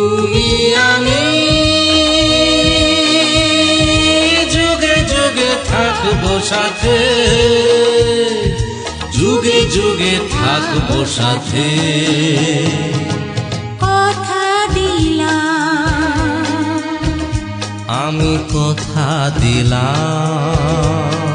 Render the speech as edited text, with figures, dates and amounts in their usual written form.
তুমি আমি যুগে যুগে থাকবো সাথে, যুগে যুগে থাকবো সাথে। কথা দিলাম, আমি কথা দিলাম,